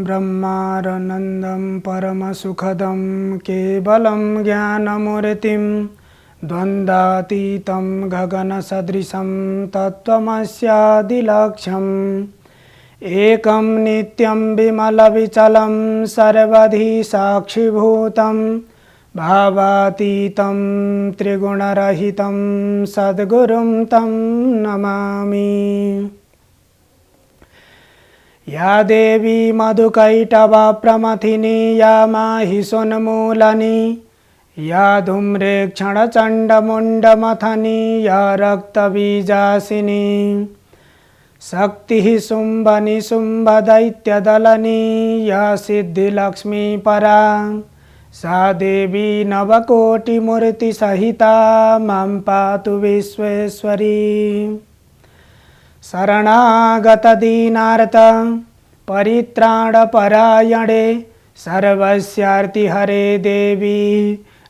ब्रह्मानन्दं परमसुखदं केवलं ज्ञानमूर्तिं द्वन्द्वातीतं गगनसदृशं तत्त्वमस्यादिलक्ष्यम् एकं नित्यं विमलविचलं सर्वधि साक्षिभूतं भावातीतं त्रिगुणरहितं सद्गुरुं तं नमामि। या देवी मधुकैटभप्रमथिनी या माहिषोन्मूलनी या धूम्रेक्षणचण्डमुण्डमथनी या रक्तबीजासिनी शक्तिः शुम्भनिशुम्भदैत्यदलनी या सिद्धिलक्ष्मी परा सा देवी नवकोटिमूर्तिसहिता मां पातु विश्वेश्वरी। शरणागतदीनार्थ परित्राणपरायणे सर्वस्यार्तिहरे देवी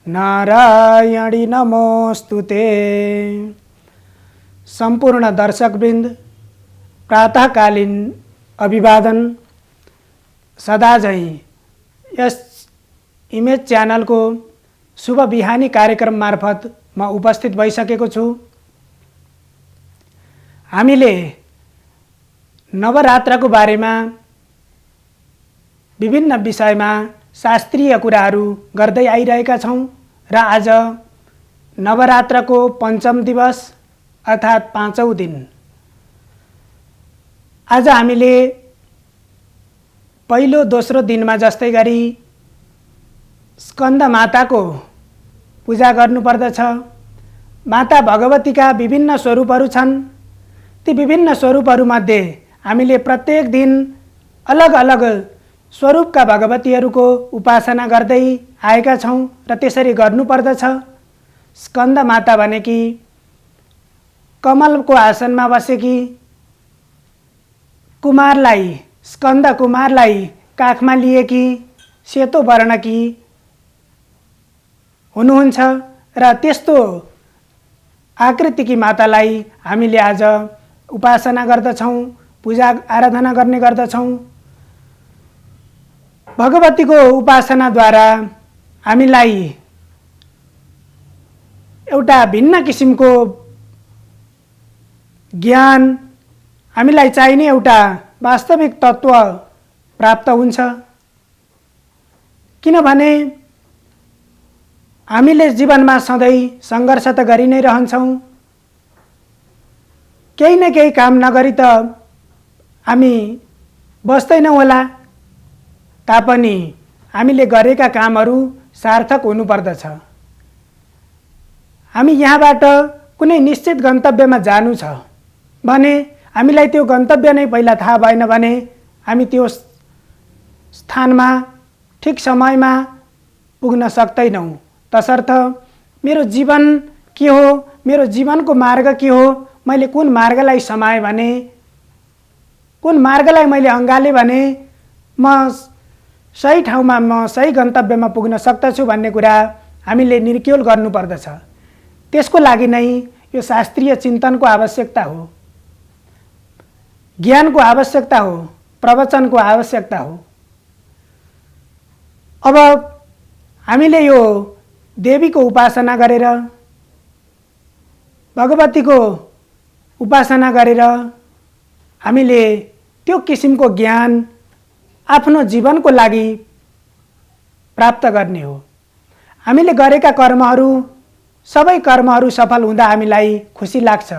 नारायणी नमोस्तुते। सम्पूर्ण दर्शकवृन्द प्रातःकालीन अभिवादन। सदाझै यस इमेज च्यानलको शुभ बिहानी कार्यक्रम मार्फत म उपस्थित भइसकेको छु। हामीले नवरात्रको बारेमा विभिन्न विषयमा शास्त्रीय कुराहरू गर्दै आइरहेका छौं र आज नवरात्रको पञ्चम दिवस अर्थात् 5औं दिन। आज हामीले पहिलो दोस्रो दिनमा जस्तै गरी स्कन्द माताको पूजा गर्नुपर्दछ। माता भगवतीका विभिन्न स्वरूपहरू छन्। ती विभिन्न स्वरूपहरूमध्ये हामीले प्रत्येक दिन अलग अलग स्वरूपका भगवतीहरूको उपासना गर्दै आएका छौं र त्यसरी गर्नुपर्दछ। स्कन्द माता भनेकी कमलको आसनमा बसेकी, कुमारलाई स्कन्द कुमारलाई काखमा लिएकी सेतो वर्णकी हुनुहुन्छ र त्यस्तो आकृतिकी मातालाई हामीले आज उपासना गर्दछौं, पूजा आराधना गर्ने गर्दछौं। भगवतीको उपासनाद्वारा हामीलाई एउटा भिन्न किसिमको ज्ञान, हामीलाई चाहिने एउटा वास्तविक तत्त्व प्राप्त हुन्छ। किनभने हामीले जीवनमा सधैँ सङ्घर्ष त गरि नै रहन्छौँ। केही न केही काम नगरी त हामी बस्दैनौँ होला। तापनि हामीले गरेका कामहरू सार्थक हुनुपर्दछ। हामी यहाँबाट कुनै निश्चित गन्तव्यमा जानु छ भने हामीलाई त्यो गन्तव्य नै पहिला थाहा भएन भने हामी त्यो स्थानमा ठिक समयमा पुग्न सक्दैनौँ। तसर्थ मेरो जीवन के हो, मेरो जीवनको मार्ग के हो, मैले कुन मार्गलाई समाएँ भने, कुन मार्गलाई मैले अँगालेँ भने म सही ठाउँमा, म सही गन्तव्यमा पुग्न सक्दछु भन्ने कुरा हामीले निर्क्युल गर्नुपर्दछ। त्यसको लागि नै यो शास्त्रीय चिन्तनको आवश्यकता हो, ज्ञानको आवश्यकता हो, प्रवचनको आवश्यकता हो। अब हामीले यो देवीको उपासना गरेर, भगवतीको उपासना गरेर हामीले त्यो किसिमको ज्ञान आफ्नो जीवनको लागि प्राप्त गर्ने हो। हामीले गरेका कर्महरू, सबै कर्महरू सफल हुँदा हामीलाई खुसी लाग्छ।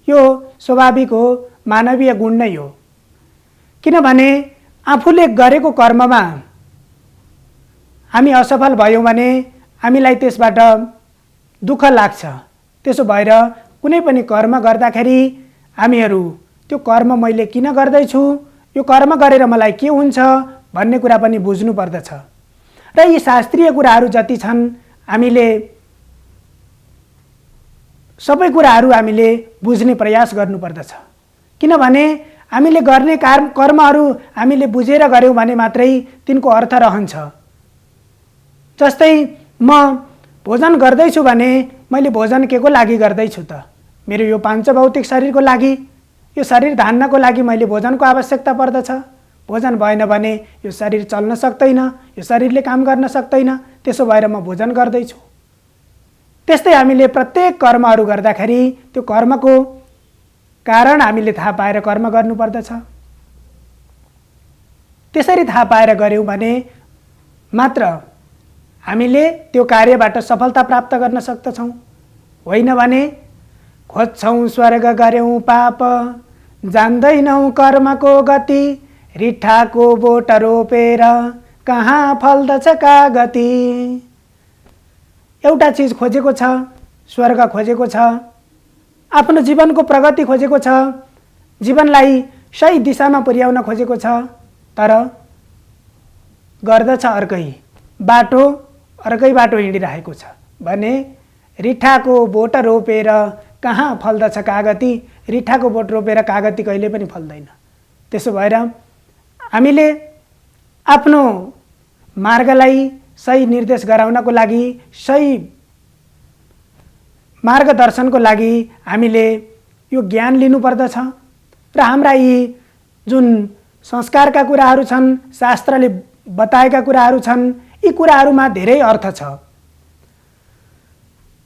यो स्वाभाविक हो, मानवीय गुण नै हो। किनभने आफूले गरेको कर्ममा हामी असफल भयौँ भने हामीलाई त्यसबाट दुःख लाग्छ। त्यसो भएर कुनै पनि कर्म गर्दाखेरि हामीहरू त्यो कर्म मैले किन गर्दैछु, यो कर्म गरेर मलाई के हुन्छ भन्ने कुरा पनि बुझ्नु पर्दछ। र यी शास्त्रीय कुराहरू जति छन् हामीले सबै कुराहरू हामीले बुझ्ने प्रयास गर्नुपर्दछ। किनभने हामीले गर्ने कर्महरू हामीले बुझेर गर्यौँ भने मात्रै तिनको अर्थ रहन्छ। जस्तै म भोजन गर्दैछु भने मैले भोजन के को लागि गर्दैछु त? मेरो यो पाञ्चभौतिक शरीरको लागि, यो शरीर धान्नको लागि मैले भोजनको आवश्यकता पर्दछ। भोजन भएन भने यो शरीर चल्न सक्दैन, यो शरीरले काम गर्न सक्दैन, त्यसो भएर म भोजन गर्दैछु। त्यस्तै हामीले प्रत्येक कर्महरू गर्दाखेरि त्यो कर्मको कारण हामीले थाहा पाएर कर्म गर्नुपर्दछ। त्यसरी थाहा पाएर गऱ्यौँ भने मात्र हामीले त्यो कार्यबाट सफलता प्राप्त गर्न सक्दछौँ। होइन भने खोज्छौँ स्वर्ग गर्यौँ पाप, जान्दैनौँ कर्मको गति, रिठाको बोट रोपेर कहाँ फल्दछ कागती। एउटा चिज खोजेको छ, स्वर्ग खोजेको छ, आफ्नो जीवनको प्रगति खोजेको छ, जीवनलाई सही दिशामा पुर्याउन खोजेको छ, तर गर्दछ अर्कै बाटो हिँडिरहेको छ भने रिठाको बोट रोपेर कहाँ फल्दछ कागती। रिठाको बोट रोपेर कागती कहिले पनि फल्दैन। त्यसो भएर हामीले आफ्नो मार्गलाई सही निर्देश गराउनको लागि, सही मार्गदर्शनको लागि हामीले यो ज्ञान लिनुपर्दछ। र हाम्रा यी जुन संस्कारका कुराहरू छन्, शास्त्रले बताएका कुराहरू छन्, यी कुराहरूमा धेरै अर्थ छ।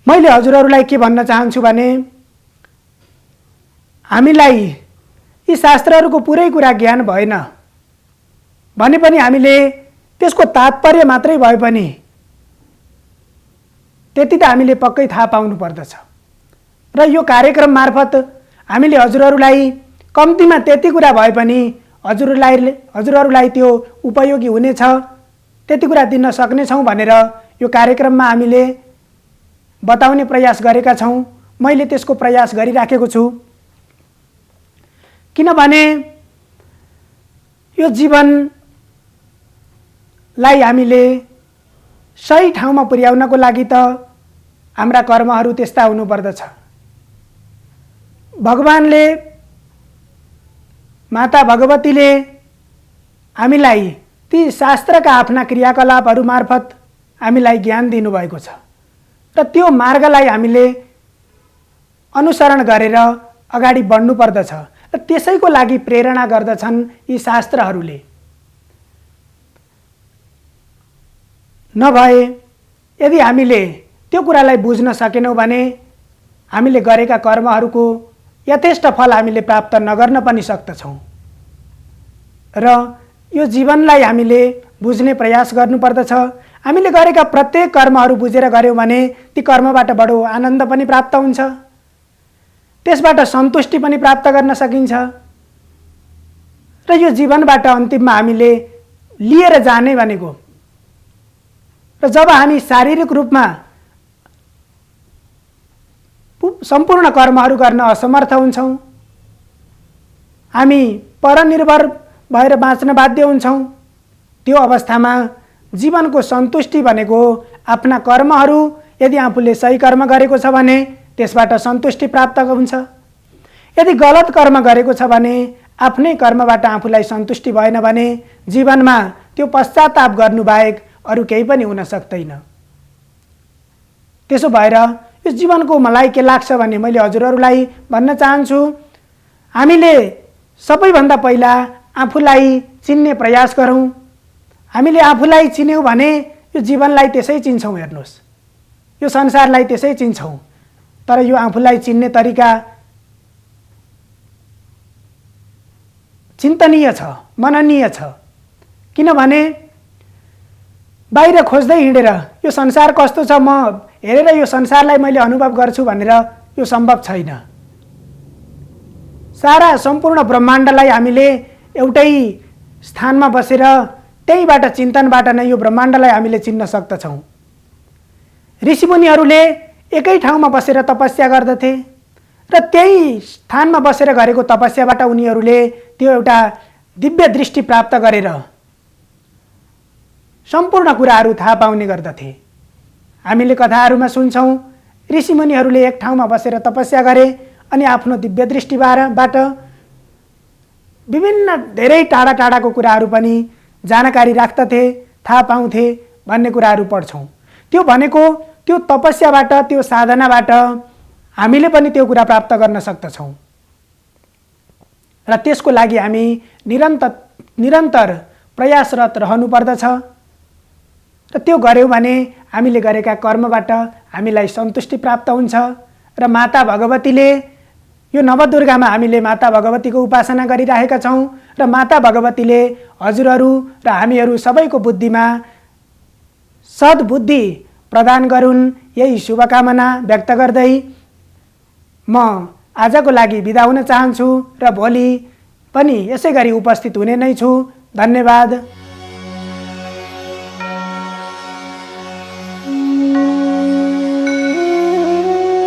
मैले हजुरहरूलाई के भन्न चाहन्छु भने हामीलाई यी शास्त्रहरूको पुरै कुरा ज्ञान भएन भने पनि हामीले त्यसको तात्पर्य मात्रै भए पनि त्यति त हामीले पक्कै थाहा पाउनु पर्दछ। र यो कार्यक्रम मार्फत हामीले हजुरहरूलाई कम्तीमा त्यति कुरा भए पनि हजुरहरूलाई त्यो उपयोगी हुनेछ, त्यति कुरा दिन सक्नेछौँ भनेर यो कार्यक्रममा हामीले बताउने प्रयास गरेका छौँ। मैले त्यसको प्रयास गरिराखेको छु, किनभने यो जीवनलाई हामीले सही ठाउँमा पुर्याउनको लागि त हाम्रा कर्महरू त्यस्ता हुनुपर्दछ। भगवानले, माता भगवतीले हामीलाई ती शास्त्रका आफ्ना क्रियाकलापहरू मार्फत हामीलाई ज्ञान दिनुभएको छ र त्यो मार्गलाई हामीले अनुसरण गरेर अगाडि बढ्नुपर्दछ र त्यसैको लागि प्रेरणा गर्दछन् यी शास्त्रहरूले। नभए यदि हामीले त्यो कुरालाई बुझ्न सकेनौँ भने हामीले गरेका कर्महरूको यथेष्ट फल हामीले प्राप्त नगर्न पनि सक्दछौँ। र यो जीवनलाई हामीले बुझ्ने प्रयास गर्नुपर्दछ। हामीले गरेका प्रत्येक कर्महरू बुझेर गऱ्यौँ भने ती कर्मबाट बडो आनन्द पनि प्राप्त हुन्छ, त्यसबाट सन्तुष्टि पनि प्राप्त गर्न सकिन्छ र यो जीवनबाट अन्तिममा हामीले लिएर जाने भनेको। र जब हामी शारीरिक रूपमा सम्पूर्ण कर्महरू गर्न असमर्थ हुन्छौँ, हामी परनिर्भर भएर बाँच्न बाध्य हुन्छौँ, त्यो अवस्थामा जीवनको सन्तुष्टि भनेको आफ्ना कर्महरू, यदि आफूले सही कर्म गरेको छ भने त्यसबाट सन्तुष्टि प्राप्त हुन्छ, यदि गलत कर्म गरेको छ भने आफ्नै कर्मबाट आफूलाई सन्तुष्टि भएन भने जीवनमा त्यो पश्चाताप गर्नु बाहेक अरू केही पनि हुन सक्दैन। त्यसो भएर यो जीवनको मलाई के लाग्छ भने मैले हजुरहरूलाई भन्न चाहन्छु, हामीले सबैभन्दा पहिला आफूलाई चिन्ने प्रयास गरौँ। हामीले आफूलाई चिन्यौँ भने यो जीवनलाई त्यसै चिन्छौँ। हेर्नुहोस्, यो संसारलाई त्यसै चिन्छौँ, तर यो आफूलाई चिन्ने तरिका चिन्तनीय छ, मननीय छ। किनभने बाहिर खोज्दै हिँडेर यो संसार कस्तो छ म हेरेर यो संसारलाई मैले अनुभव गर्छु भनेर यो सम्भव छैन। सारा सम्पूर्ण ब्रह्माण्डलाई हामीले एउटै स्थानमा बसेर त्यहीबाट चिन्तनबाट नै यो ब्रह्माण्डलाई हामीले चिन्न सक्दछौँ। ऋषिमुनिहरूले एकै ठाउँमा बसेर तपस्या गर्दथे र त्यही स्थानमा बसेर गरेको तपस्याबाट उनीहरूले त्यो एउटा दिव्य दृष्टि प्राप्त गरेर सम्पूर्ण कुराहरू थाहा पाउने गर्दथे। हामीले कथाहरूमा सुन्छौँ ऋषिमुनिहरूले एक ठाउँमा बसेर तपस्या गरे अनि आफ्नो दिव्य दृष्टिबाट विभिन्न धेरै टाढा टाढाको कुराहरू पनि जानकारी राख्दथे, थाहा पाउँथे भन्ने कुराहरू पढ्छौँ। त्यो भनेको त्यो तपस्याबाट, त्यो साधनाबाट हामीले पनि त्यो कुरा प्राप्त गर्न सक्दछौँ र त्यसको लागि हामी निरन्तर प्रयासरत रहनुपर्दछ र त्यो गर्यौँ भने हामीले गरेका कर्मबाट हामीलाई सन्तुष्टि प्राप्त हुन्छ र माता भगवतीले यो नवदुर्गामा हामीले माता भगवतीको उपासना गरिरहेका छौँ र माता भगवतीले हजुरहरू र हामीहरू सबैको बुद्धिमा सद्बुद्धि प्रदान गरून्, यही शुभकामना व्यक्त गर्दै म आजको लागि बिदा हुन चाहन्छु र भोलि पनि यसै गरी उपस्थित हुने नै छु। धन्यवाद।